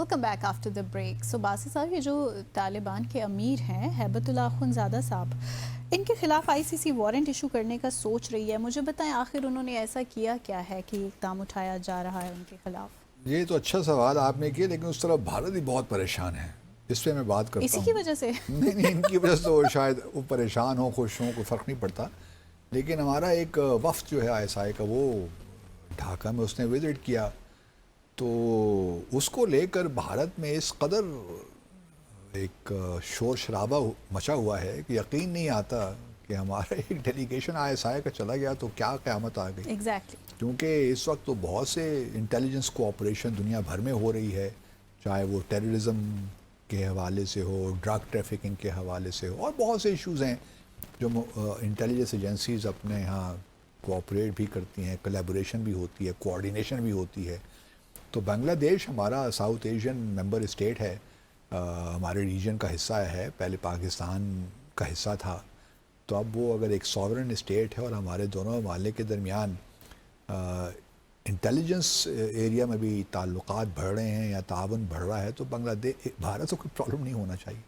Welcome back after the break. So باسی صاحب, یہ جو طالبان کے امیر ہیں ہیبت اللہ اخونزادہ صاحب, ان کے خلاف آئی سی سی وارنٹ ایشو کرنے کا سوچ رہی ہے. مجھے بتائیں آخر انہوں نے ایسا کیا کیا ہے کہ اقدام اٹھایا جا رہا ہے ان کے خلاف؟ یہ تو اچھا سوال آپ نے کیا, لیکن اس طرح بھارت بھی بہت پریشان ہے. اس پہ میں بات کرتا اسی ہوں. کی وجہ سے نہیں, ان کی وجہ سے تو شاید وہ پریشان ہوں, خوش ہوں, کوئی فرق نہیں پڑتا. لیکن ہمارا ایک وفد جو ہے آئی ایس آئی کا, وہ ڈھاکہ میں اس نے وزٹ کیا, تو اس کو لے کر بھارت میں اس قدر ایک شور شرابہ مچا ہوا ہے کہ یقین نہیں آتا کہ ہمارا ایک ڈیلیگیشن آئی ایس آئی کا چلا گیا تو کیا قیامت آ گئی. ایگزیکٹلی. کیونکہ اس وقت تو بہت سے انٹیلیجنس کوآپریشن دنیا بھر میں ہو رہی ہے, چاہے وہ ٹیررزم کے حوالے سے ہو, ڈرگ ٹریفکنگ کے حوالے سے ہو, اور بہت سے ایشوز ہیں جو انٹیلیجنس ایجنسیز اپنے یہاں کوآپریٹ بھی کرتی ہیں, کولیبوریشن بھی ہوتی ہے, کوآرڈینیشن بھی ہوتی ہے. تو بنگلہ دیش ہمارا ساؤتھ ایشین ممبر اسٹیٹ ہے, ہمارے ریجن کا حصہ ہے, پہلے پاکستان کا حصہ تھا. تو اب وہ اگر ایک ساورن اسٹیٹ ہے اور ہمارے دونوں ممالک کے درمیان انٹیلیجنس ایریا میں بھی تعلقات بڑھ رہے ہیں یا تعاون بڑھ رہا ہے, تو بھارت سے کوئی پرابلم نہیں ہونا چاہیے.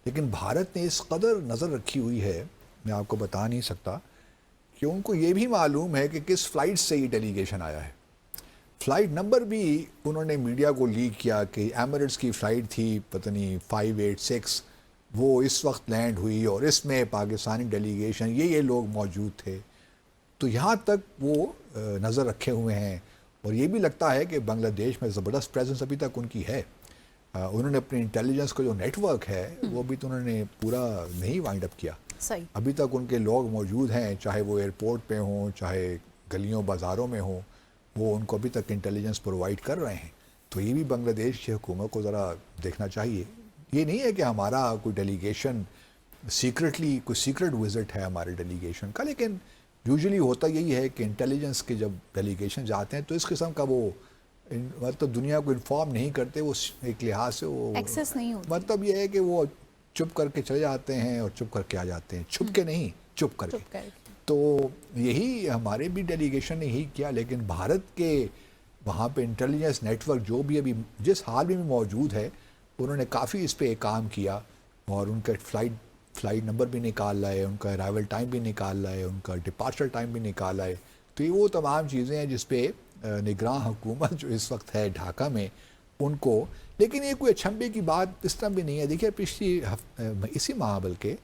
لیکن بھارت نے اس قدر نظر رکھی ہوئی ہے, میں آپ کو بتا نہیں سکتا, کہ ان کو یہ بھی معلوم ہے کہ کس فلائٹ سے یہ ڈیلیگیشن آیا ہے. فلائٹ نمبر بھی انہوں نے میڈیا کو لیک کیا کہ ایمریٹس کی فلائٹ تھی پتہ نہیں 586, وہ اس وقت لینڈ ہوئی اور اس میں پاکستانی ڈیلیگیشن یہ لوگ موجود تھے. تو یہاں تک وہ نظر رکھے ہوئے ہیں, اور یہ بھی لگتا ہے کہ بنگلہ دیش میں زبردست پریزنس ابھی تک ان کی ہے. انہوں نے اپنی انٹیلیجنس کا جو نیٹ ورک ہے وہ بھی تو انہوں نے پورا نہیں وائنڈ اپ کیا. صحیح. ابھی تک ان کے لوگ موجود ہیں, چاہے وہ ایئرپورٹ پہ ہوں, چاہے گلیوں بازاروں میں ہوں, وہ ان کو ابھی تک انٹیلیجنس پرووائڈ کر رہے ہیں. تو یہ بھی بنگلہ دیش کی حکومت کو ذرا دیکھنا چاہیے. یہ نہیں ہے کہ ہمارا کوئی ڈیلیگیشن سیکرٹلی, کوئی سیکرٹ وزٹ ہے ہمارے ڈیلیگیشن کا, لیکن یوزلی ہوتا یہی ہے کہ انٹیلیجنس کے جب ڈیلیگیشن جاتے ہیں تو اس قسم کا وہ مطلب دنیا کو انفارم نہیں کرتے, وہ ایک لحاظ سے وہ ایکسیس نہیں ہوتی. مطلب یہ ہے کہ وہ چپ کر کے چلے جاتے ہیں اور چپ کر کے آ جاتے ہیں, چھپ کے نہیں, چپ کر کے. تو یہی ہمارے بھی ڈیلیگیشن نے یہی کیا. لیکن بھارت کے وہاں پہ انٹیلیجنس نیٹ ورک جو بھی ابھی جس حال میں موجود ہے, انہوں نے کافی اس پہ کام کیا, اور ان کا فلائٹ نمبر بھی نکال لائے, ان کا ارائیول ٹائم بھی نکال لائے, ان کا ڈپارچر ٹائم بھی نکال لائے. تو یہ وہ تمام چیزیں ہیں جس پہ نگراں حکومت جو اس وقت ہے ڈھاکہ میں ان کو. لیکن یہ کوئی اچھمبے کی بات اس طرح بھی نہیں ہے. دیکھیے پچھلی اسی ماہ بلکہ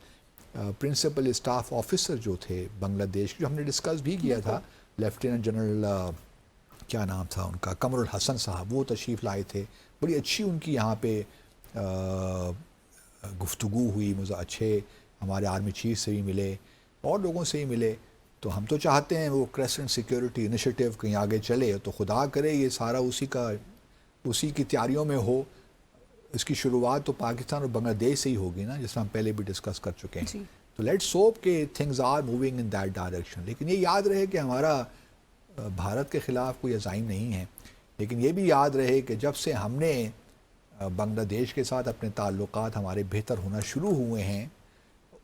پرنسپل اسٹاف آفیسر جو تھے بنگلہ دیش, جو ہم نے ڈسکس بھی کیا تھا, لیفٹیننٹ جنرل کیا نام تھا ان کا, قمر الحسن صاحب, وہ تشریف لائے تھے. بڑی اچھی ان کی یہاں پہ گفتگو ہوئی, اچھے ہمارے آرمی چیف سے بھی ملے اور لوگوں سے ہی ملے. تو ہم تو چاہتے ہیں وہ کریسنٹ سیکیورٹی انیشیٹو کہیں آگے چلے, تو خدا کرے یہ سارا اسی کی تیاریوں میں ہو. اس کی شروعات تو پاکستان اور بنگلہ دیش سے ہی ہوگی نا, جس میں ہم پہلے بھی ڈسکس کر چکے ہیں. تو لیٹس ہوپ کہ things are moving in that direction. لیکن یہ یاد رہے کہ ہمارا بھارت کے خلاف کوئی عزائم نہیں ہے. لیکن یہ بھی یاد رہے کہ جب سے ہم نے بنگلہ دیش کے ساتھ اپنے تعلقات ہمارے بہتر ہونا شروع ہوئے ہیں,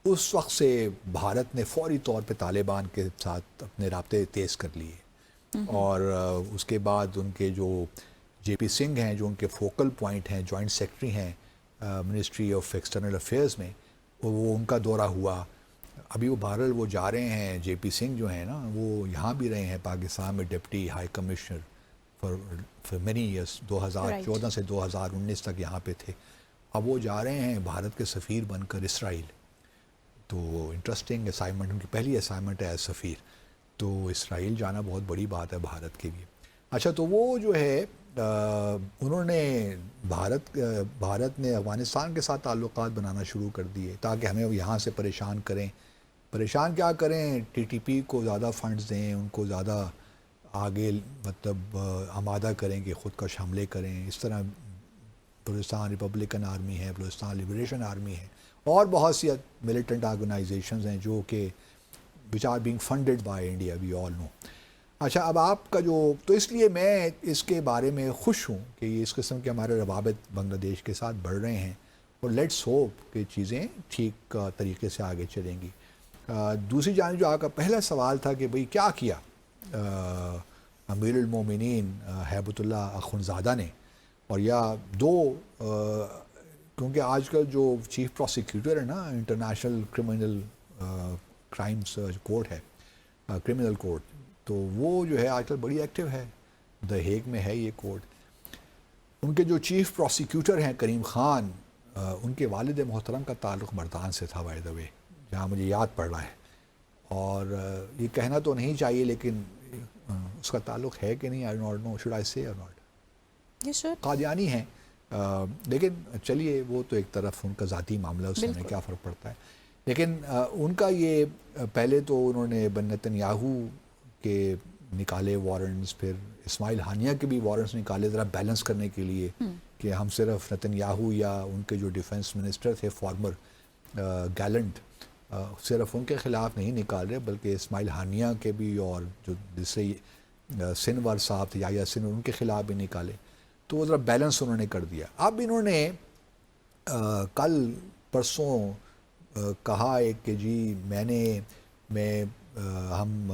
اس وقت سے بھارت نے فوری طور پہ طالبان کے ساتھ اپنے رابطے تیز کر لیے. اور اس کے بعد ان کے جو جے پی سنگھ ہیں, جو ان کے فوکل پوائنٹ ہیں, جوائنٹ سیکرٹری ہیں منسٹری آف ایکسٹرنل افیئرز میں, وہ ان کا دورہ ہوا. ابھی وہ بہرحال وہ جا رہے ہیں, جے پی سنگھ جو ہیں نا, وہ یہاں بھی رہے ہیں پاکستان میں deputy high commissioner for many years, 2014 سے 2019 تک یہاں پہ تھے. اب وہ جا رہے ہیں بھارت کے سفیر بن کر اسرائیل. تو انٹرسٹنگ اسائنمنٹ, ان کی پہلی اسائنمنٹ ہے ایز سفیر. تو اسرائیل جانا بہت بڑی بات ہے بھارت کے لیے. اچھا, تو وہ جو ہے انہوں نے بھارت نے افغانستان کے ساتھ تعلقات بنانا شروع کر دیے تاکہ ہمیں یہاں سے پریشان کریں. پریشان کیا کریں, ٹی ٹی پی کو زیادہ فنڈز دیں, ان کو زیادہ آگے مطلب آمادہ کریں کہ خود کش حملے کریں. اس طرح بلوچستان ریپبلکن آرمی ہے, بلوچستان لبریشن آرمی ہے, اور بہت سی ملیٹنٹ آرگنائزیشنز ہیں جو کہ which are being funded by India, we all know. اچھا, اب آپ کا جو, تو اس لیے میں اس کے بارے میں خوش ہوں کہ اس قسم کے ہمارے روابط بنگلہ دیش کے ساتھ بڑھ رہے ہیں, اور لیٹس ہوپ کہ چیزیں ٹھیک طریقے سے آگے چلیں گی. دوسری جانب جو آپ کا پہلا سوال تھا کہ بھئی کیا کیا امیر المومنین ہیبت اللہ اخونزادہ نے, اور یا دو کیونکہ آج کل جو چیف پروسیکیوٹر ہے نا انٹرنیشنل کرمنل کرائمس کورٹ ہے کرمنل کورٹ، تو وہ جو ہے آج کل بڑی ایکٹیو ہے، دا ہیگ میں ہے یہ کورٹ. ان کے جو چیف پروسیکیوٹر ہیں کریم خان، ان کے والد محترم کا تعلق مردان سے تھا بائی دا وے، جہاں مجھے یاد پڑ رہا ہے. اور یہ کہنا تو نہیں چاہیے لیکن اس کا تعلق ہے کہ نہیں، I not know should I سے اور ناٹ. یہ شاید قادیانی ہیں، لیکن چلیے وہ تو ایک طرف ان کا ذاتی معاملہ، اس میں کیا فرق پڑتا ہے. لیکن ان کا یہ پہلے تو انہوں نے بن نتن-یاہو کے نکالے وارنٹس، پھر اسماعیل ہانیہ کے بھی وارنٹس نکالے ذرا بیلنس کرنے کے لیے کہ ہم صرف نتن-یاہو یا ان کے جو ڈیفنس منسٹر تھے فارمر گیلنٹ، صرف ان کے خلاف نہیں نکال رہے بلکہ اسماعیل ہانیہ کے بھی، اور جو جس سے سنور صاحب تھے یا سنور، ان کے خلاف بھی نکالے. تو وہ ذرا بیلنس انہوں نے کر دیا. اب انہوں نے کل پرسوں کہا ہے کہ جی ہم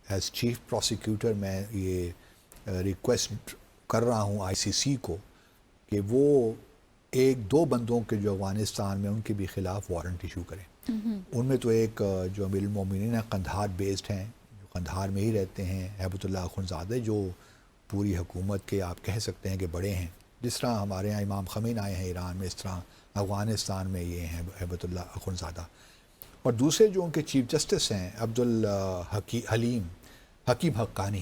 ایز چیف پروسیکیوٹر میں یہ ریکویسٹ کر رہا ہوں آئی سی سی کو کہ وہ ایک دو بندوں کے جو افغانستان میں ان کے بھی خلاف وارنٹ ایشو کریں. ان میں تو ایک جو امیر المومنین قندھار بیسڈ ہیں، جو قندھار میں ہی رہتے ہیں، ہیبت اللہ اخندزادہ، جو پوری حکومت کے آپ کہہ سکتے ہیں کہ بڑے ہیں. جس طرح ہمارے یہاں امام خمین آئے ہیں ایران میں، اس طرح افغانستان میں یہ ہیں ہیبت اللہ اخندزادہ. اور دوسرے جو ان کے چیف جسٹس ہیں عبدالحکیم حقانی.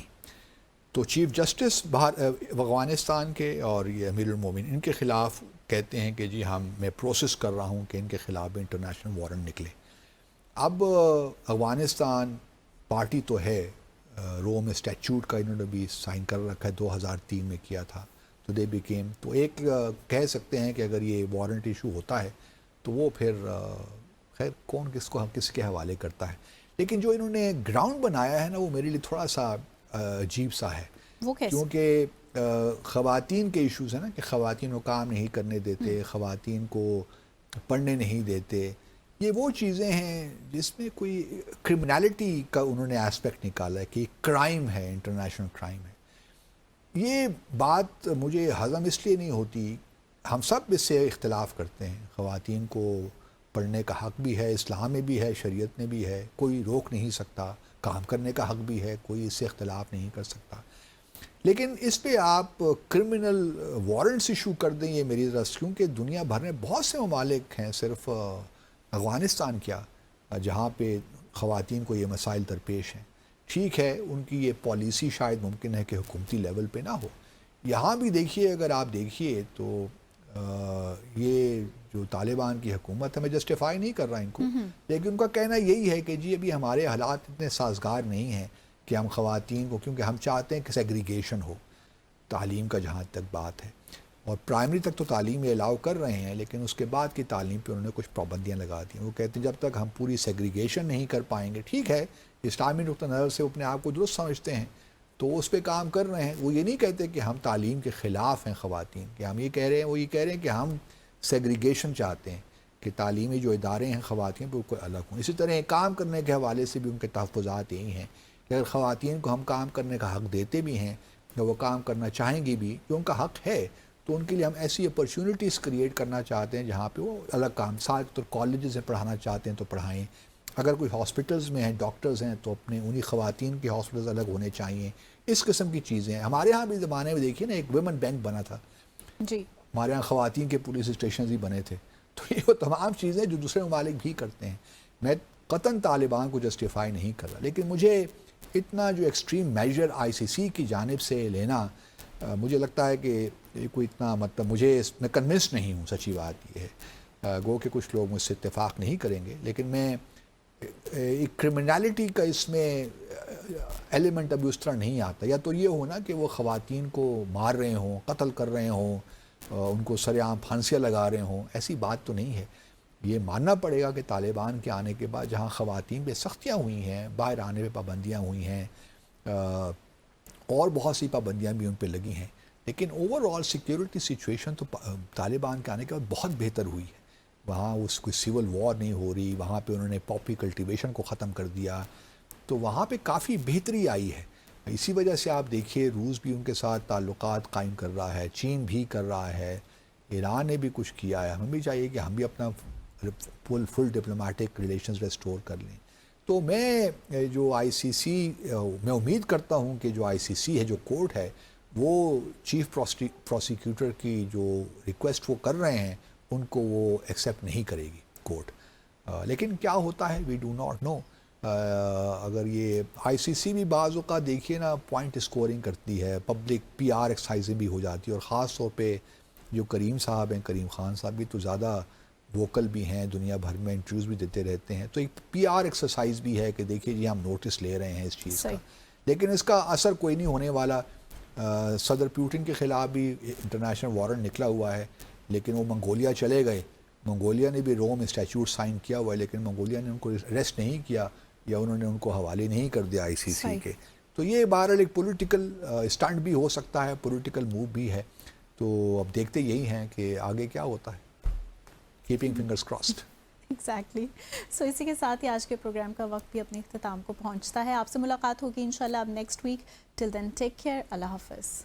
تو چیف جسٹس افغانستان کے اور یہ امیر المومنین ان کے خلاف کہتے ہیں کہ جی میں پروسیس کر رہا ہوں کہ ان کے خلاف بھی انٹرنیشنل وارنٹ نکلے. اب افغانستان پارٹی تو ہے، روم اسٹیچوٹ کا انہوں نے بھی سائن کر رکھا ہے، 2003 میں کیا تھا. تو دے بیکیم، تو ایک کہہ سکتے ہیں کہ اگر یہ وارنٹ ایشو ہوتا ہے تو وہ پھر خیر کون کس کے حوالے کرتا ہے. لیکن جو انہوں نے گراؤنڈ بنایا ہے نا، وہ میرے لیے تھوڑا سا عجیب سا ہے. وہ کیسے؟ کیونکہ خواتین کے ایشوز ہیں نا، کہ خواتین کو کام نہیں کرنے دیتے، خواتین کو پڑھنے نہیں دیتے. یہ وہ چیزیں ہیں جس میں کوئی کرمنالٹی کا انہوں نے ایسپیکٹ نکالا ہے کہ کرائم ہے، انٹرنیشنل کرائم ہے. یہ بات مجھے ہضم اس لیے نہیں ہوتی. ہم سب اس سے اختلاف کرتے ہیں، خواتین کو پڑھنے کا حق بھی ہے، اسلام میں بھی ہے، شریعت میں بھی ہے، کوئی روک نہیں سکتا. کام کرنے کا حق بھی ہے، کوئی اس سے اختلاف نہیں کر سکتا. لیکن اس پہ آپ کرمنل وارنٹس ایشو کر دیں، یہ میری طرف، کیونکہ دنیا بھر میں بہت سے ممالک ہیں، صرف افغانستان کیا، جہاں پہ خواتین کو یہ مسائل درپیش ہیں. ٹھیک ہے، ان کی یہ پالیسی شاید ممکن ہے کہ حکومتی لیول پہ نہ ہو. یہاں بھی دیکھیے، اگر آپ دیکھیے تو یہ جو طالبان کی حکومت ہے، میں جسٹیفائی نہیں کر رہا ان کو، لیکن ان کا کہنا یہی ہے کہ جی ابھی ہمارے حالات اتنے سازگار نہیں ہیں کہ ہم خواتین کو، کیونکہ ہم چاہتے ہیں کہ سیگریگیشن ہو تعلیم کا جہاں تک بات ہے. اور پرائمری تک تو تعلیم یہ الاؤ کر رہے ہیں، لیکن اس کے بعد کی تعلیم پہ انہوں نے کچھ پابندیاں لگا دی. وہ کہتے ہیں جب تک ہم پوری سیگریگیشن نہیں کر پائیں گے. ٹھیک ہے، اسلامی نقطہ نظر سے اپنے آپ کو درست سمجھتے ہیں تو اس پہ کام کر رہے ہیں. وہ یہ نہیں کہتے کہ ہم تعلیم کے خلاف ہیں خواتین کہ ہم یہ کہہ رہے ہیں، وہ یہ کہہ رہے ہیں کہ ہم سیگریگیشن چاہتے ہیں کہ تعلیمی جو ادارے ہیں خواتین پہ وہ کوئی الگ ہوں. اسی طرح کام کرنے کے حوالے سے بھی ان کے تحفظات یہی ہیں کہ اگر خواتین کو ہم کام کرنے کا حق دیتے بھی ہیں یا وہ کام کرنا چاہیں گی بھی، جو ان کا حق ہے، تو ان کے لیے ہم ایسی اپرچونٹیز کریٹ کرنا چاہتے ہیں جہاں پہ وہ الگ کام، ساتھ تو کالجز میں پڑھانا چاہتے ہیں تو پڑھائیں. اگر کوئی ہاسپٹلز میں ہیں، ڈاکٹرز ہیں، تو اپنے انہی خواتین کے ہاسپٹلز الگ ہونے چاہیے. اس قسم کی چیزیں ہیں. ہمارے ہاں بھی زمانے میں دیکھیے نا، ایک ویمن بینک بنا تھا جی، ہمارے ہاں، خواتین کے پولیس اسٹیشنز ہی بنے تھے. تو یہ وہ تمام چیزیں جو دوسرے ممالک بھی کرتے ہیں. میں قطعاً طالبان کو جسٹیفائی نہیں کر رہا، لیکن مجھے اتنا جو ایکسٹریم میجر آئی سی سی کی جانب سے لینا، مجھے لگتا ہے کہ یہ کوئی اتنا، مطلب مجھے میں کنونس نہیں ہوں. سچی بات یہ ہے، گو کہ کچھ لوگ مجھ سے اتفاق نہیں کریں گے، لیکن میں ایک کرمنالٹی کا اس میں ایلیمنٹ ابھی اس طرح نہیں آتا. یا تو یہ ہونا کہ وہ خواتین کو مار رہے ہوں، قتل کر رہے ہوں، ان کو سر عام پھانسیاں لگا رہے ہوں. ایسی بات تو نہیں ہے. یہ ماننا پڑے گا کہ طالبان کے آنے کے بعد جہاں خواتین پہ سختیاں ہوئی ہیں، باہر آنے پہ پابندیاں ہوئی ہیں، اور بہت سی پابندیاں بھی ان پہ لگی ہیں، لیکن اوور آل سیکیورٹی سچویشن تو طالبان کے آنے کے بعد بہت بہتر ہوئی ہے. وہاں اس کوئی سول وار نہیں ہو رہی، وہاں پہ انہوں نے پاپی کلٹیویشن کو ختم کر دیا، تو وہاں پہ کافی بہتری آئی ہے. اسی وجہ سے آپ دیکھیے روس بھی ان کے ساتھ تعلقات قائم کر رہا ہے، چین بھی کر رہا ہے، ایران نے بھی کچھ کیا ہے. ہمیں بھی چاہیے کہ ہم بھی اپنا فل ڈپلومیٹک ریلیشنز ریسٹور کر لیں. تو میں جو آئی سی سی میں امید کرتا ہوں کہ جو آئی سی سی ہے، جو کورٹ ہے، وہ چیف پروسیکیوٹر کی جو ریکویسٹ وہ کر رہے ہیں ان کو وہ ایکسیپٹ نہیں کرے گی کورٹ. لیکن کیا ہوتا ہے وی ڈو ناٹ نو. اگر یہ آئی سی سی بھی بعض اوقات دیکھیے نا پوائنٹ اسکورنگ کرتی ہے، پبلک پی آر ایکسرسائزیں بھی ہو جاتی ہے، اور خاص طور پہ جو کریم صاحب ہیں، کریم خان صاحب بھی تو زیادہ ووکل بھی ہیں، دنیا بھر میں انٹرویوز بھی دیتے رہتے ہیں. تو ایک پی آر ایکسرسائز بھی ہے کہ دیکھیے جی ہم نوٹس لے رہے ہیں اس چیز کا، لیکن اس کا اثر کوئی نہیں ہونے والا. صدر پیوٹن کے خلاف بھی انٹرنیشنل وارنٹ نکلا ہوا ہے، لیکن وہ منگولیا چلے گئے. منگولیا نے بھی روم اسٹیچوٹ سائن کیا ہوا ہے، لیکن منگولیا نے ان کو ریسٹ نہیں کیا یا انہوں نے ان کو حوالے نہیں کر دیا آئی سی سی کے. تو یہ بہرحال ایک پولیٹیکل اسٹنٹ بھی ہو سکتا ہے، پولیٹیکل موو بھی ہے. تو اب دیکھتے یہی ہیں کہ آگے کیا ہوتا ہے. Keeping fingers crossed. ایگزیکٹلی. سو اسی کے ساتھ ہی آج کے پروگرام کا وقت بھی اپنے اختتام کو پہنچتا ہے. آپ سے ملاقات ہوگی انشاءاللہ اب نیکسٹ ویک. ٹل دین ٹیک کیئر. اللہ حافظ.